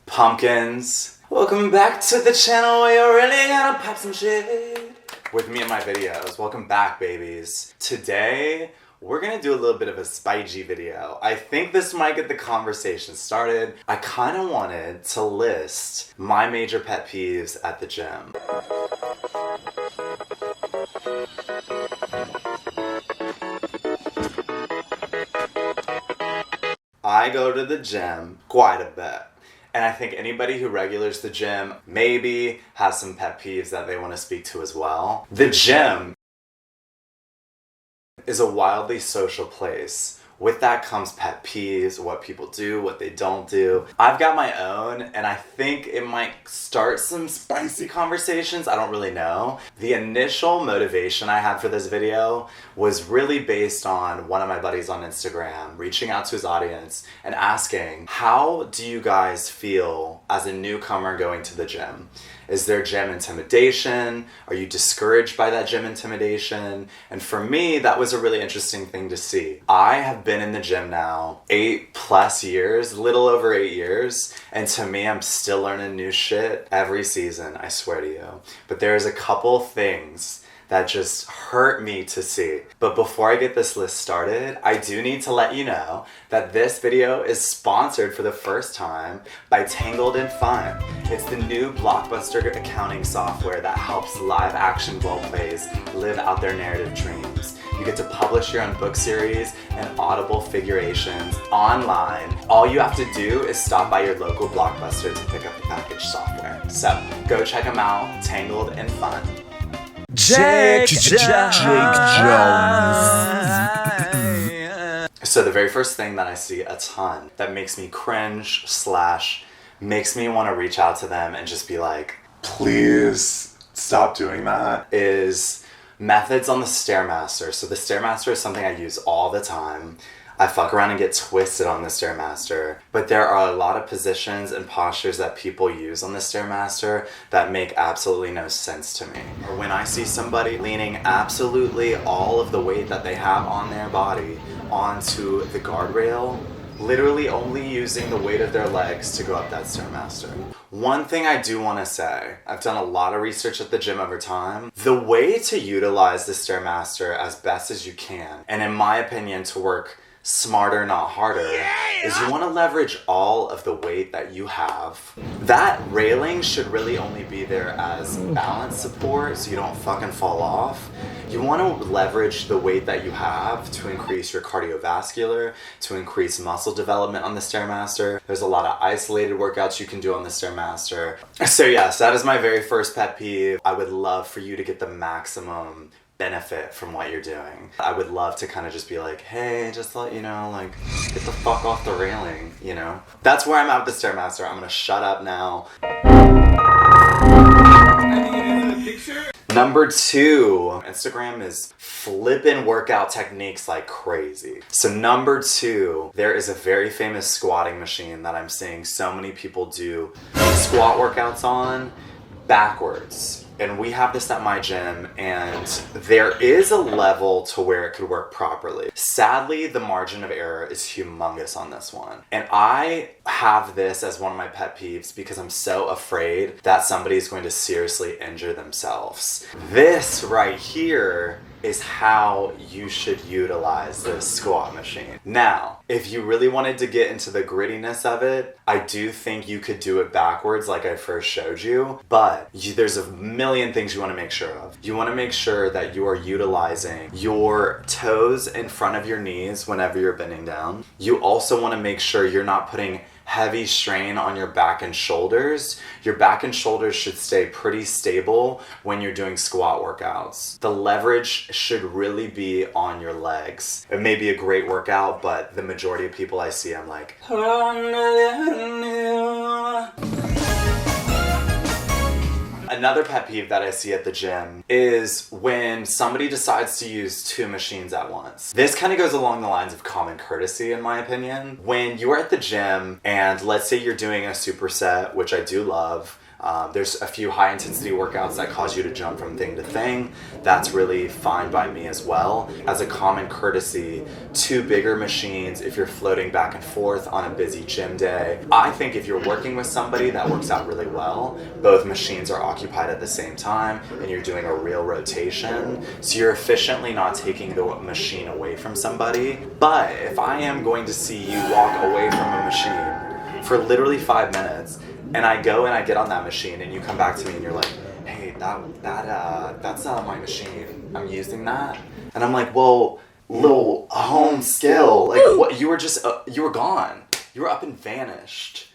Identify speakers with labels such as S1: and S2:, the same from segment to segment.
S1: Pumpkins. Welcome back to the channel where you're really gonna pop some shit with me and my videos. Welcome back, babies. Today, we're gonna do a little bit of a spicy video. I think this might get the conversation started. I kind of wanted to list my major pet peeves at the gym. I go to the gym quite a bit. And I think anybody who regulars the gym maybe has some pet peeves that they want to speak to as well. The gym is a wildly social place. With that comes pet peeves, what people do, what they don't do. I've got my own, and I think it might start some spicy conversations. I don't really know. The initial motivation I had for this video was really based on one of my buddies on Instagram reaching out to his audience and asking, how do you guys feel as a newcomer going to the gym? Is there gym intimidation? Are you discouraged by that gym intimidation? And for me, that was a really interesting thing to see. I have been in the gym now 8+ years, little over 8 years, and to me, I'm still learning new shit every season, I swear to you. But there's a couple things that just hurt me to see. But before I get this list started, I do need to let you know that this video is sponsored for the first time by Tangled and Fun. It's the new blockbuster accounting software that helps live action role plays live out their narrative dreams. You get to publish your own book series and audible figurations online. All you have to do is stop by your local Blockbuster to pick up the packaged software. So go check them out, Tangled and Fun.
S2: Jake Jones.
S1: So the very first thing that I see a ton that makes me cringe / makes me want to reach out to them and just be like, please stop doing that, is methods on the Stairmaster. So the Stairmaster is something I use all the time. I fuck around and get twisted on the Stairmaster, but there are a lot of positions and postures that people use on the Stairmaster that make absolutely no sense to me. Or when I see somebody leaning absolutely all of the weight that they have on their body onto the guardrail, literally only using the weight of their legs to go up that Stairmaster. One thing I do want to say, I've done a lot of research at the gym over time. The way to utilize the Stairmaster as best as you can, and in my opinion to work smarter, not harder, is you want to leverage all of the weight that you have. That railing should really only be there as balance support so you don't fucking fall off. You want to leverage the weight that you have to increase your cardiovascular, to increase muscle development on the Stairmaster. There's a lot of isolated workouts you can do on the Stairmaster. So yes, that is my very first pet peeve. I would love for you to get the maximum benefit from what you're doing. I would love to kind of just be like, hey, just to let you know, like, get the fuck off the railing, you know? That's where I'm at with the Stairmaster. I'm gonna shut up now. Number 2, Instagram is flipping workout techniques like crazy. So number 2, there is a very famous squatting machine that I'm seeing so many people do squat workouts on backwards. And we have this at my gym, and there is a level to where it could work properly. Sadly, the margin of error is humongous on this one. And I have this as one of my pet peeves because I'm so afraid that somebody is going to seriously injure themselves. This right here is how you should utilize this squat machine. Now, if you really wanted to get into the grittiness of it, I do think you could do it backwards like I first showed you, but there's a million things you want to make sure of. You want to make sure that you are utilizing your toes in front of your knees whenever you're bending down. You also want to make sure you're not putting heavy strain on your back and shoulders. Your back and shoulders should stay pretty stable when you're doing squat workouts. The leverage should really be on your legs. It may be a great workout, but the majority of people I see, I'm like, Another pet peeve that I see at the gym is when somebody decides to use 2 machines at once. This kind of goes along the lines of common courtesy, in my opinion. When you're at the gym and let's say you're doing a superset, which I do love, There's a few high intensity workouts that cause you to jump from thing to thing. That's really fine by me as well. As a common courtesy, 2 bigger machines if you're floating back and forth on a busy gym day. I think if you're working with somebody that works out really well, both machines are occupied at the same time and you're doing a real rotation. So you're efficiently not taking the machine away from somebody. But if I am going to see you walk away from a machine for literally 5 minutes, and I go and I get on that machine and you come back to me and you're like, hey, that's my machine. I'm using that. And I'm like, well, little home skill. Like, what? You were just, you were gone. You were up and vanished.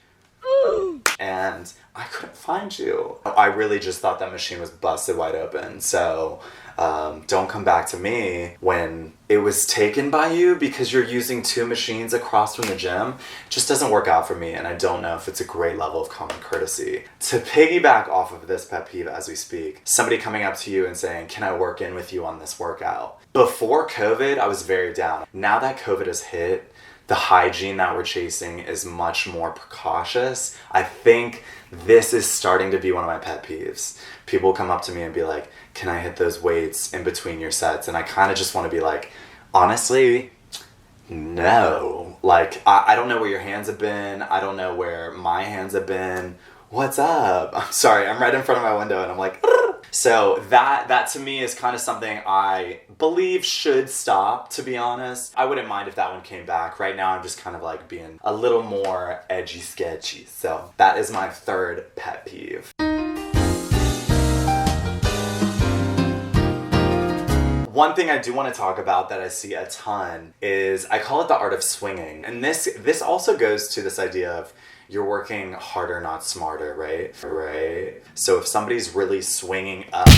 S1: And I couldn't find you. I really just thought that machine was busted wide open. So don't come back to me when it was taken by you because you're using 2 machines across from the gym. It just doesn't work out for me, and I don't know if it's a great level of common courtesy. To piggyback off of this pet peeve as we speak, somebody coming up to you and saying, can I work in with you on this workout? Before COVID, I was very down. Now that COVID has hit, the hygiene that we're chasing is much more precautious. I think this is starting to be one of my pet peeves. People come up to me and be like, can I hit those weights in between your sets? And I kind of just want to be like, honestly, no. Like, I don't know where your hands have been. I don't know where my hands have been. What's up? I'm sorry, I'm right in front of my window and I'm like, argh. So that to me is kind of something I believe should stop, to be honest. I wouldn't mind if that one came back. Right now I'm just kind of like being a little more edgy sketchy. So that is my 3rd pet peeve. One thing I do want to talk about that I see a ton is, I call it the art of swinging. And this also goes to this idea of you're working harder, not smarter, right? Right. So if somebody's really swinging up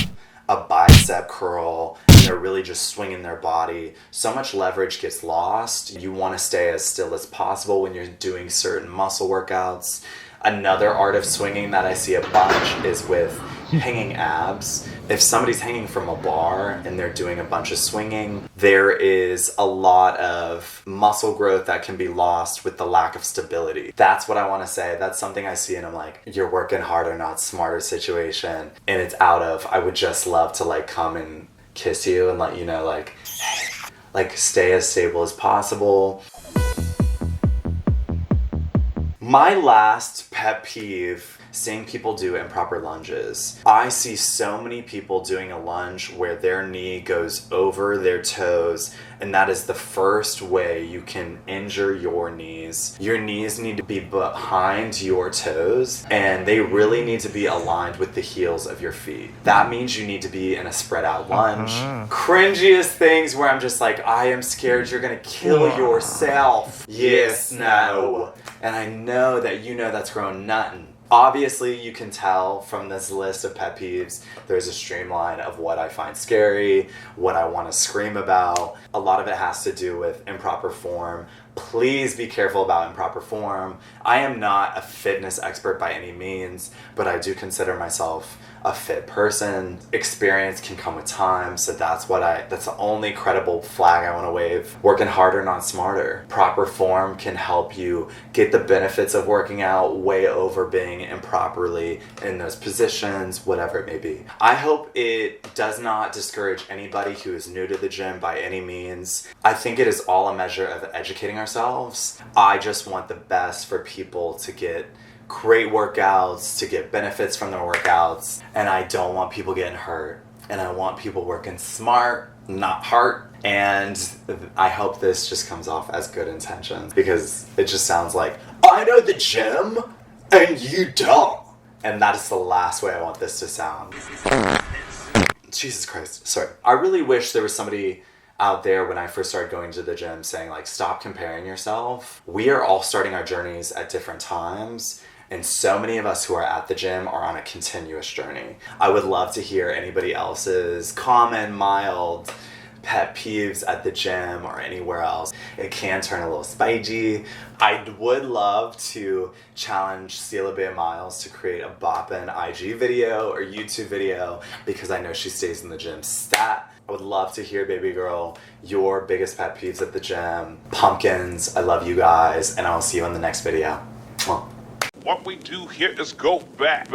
S1: a bicep curl and they're really just swinging their body, so much leverage gets lost. You want to stay as still as possible when you're doing certain muscle workouts. Another art of swinging that I see a bunch is with hanging abs. If somebody's hanging from a bar and they're doing a bunch of swinging, there is a lot of muscle growth that can be lost with the lack of stability. That's what I want to say. That's something I see and I'm like, you're working harder, not smarter situation. And it's out of, I would just love to like come and kiss you and let you know like, like stay as stable as possible. My last pet peeve, seeing people do improper lunges. I see so many people doing a lunge where their knee goes over their toes, and that is the first way you can injure your knees. Your knees need to be behind your toes, and they really need to be aligned with the heels of your feet. That means you need to be in a spread out lunge. Cringiest things where I'm just like, I am scared you're gonna kill yourself. Yes, no. And I know that you know that's grown nuttin'. Obviously, you can tell from this list of pet peeves, there's a streamline of what I find scary, what I want to scream about. A lot of it has to do with improper form. Please be careful about improper form. I am not a fitness expert by any means, but I do consider myself a fit person. Experience can come with time, so that's the only credible flag I want to wave. Working harder, not smarter. Proper form can help you get the benefits of working out way over being improperly in those positions, whatever it may be. I hope it does not discourage anybody who is new to the gym by any means. I think it is all a measure of educating ourselves. I just want the best for people to get great workouts, to get benefits from their workouts, and I don't want people getting hurt, and I want people working smart, not hard. And I hope this just comes off as good intentions, because it just sounds like, I know the gym and you don't, and that is the last way I want this to sound. Jesus Christ, sorry. I really wish there was somebody out there when I first started going to the gym saying like, stop comparing yourself. We are all starting our journeys at different times, and so many of us who are at the gym are on a continuous journey. I would love to hear anybody else's common, mild pet peeves at the gym or anywhere else. It can turn a little spicy. I would love to challenge Celia Miles to create a boppin' IG video or YouTube video, because I know she stays in the gym stat. I would love to hear, baby girl, your biggest pet peeves at the gym. Pumpkins, I love you guys, and I will see you in the next video. Mwah.
S3: What we do here is go back.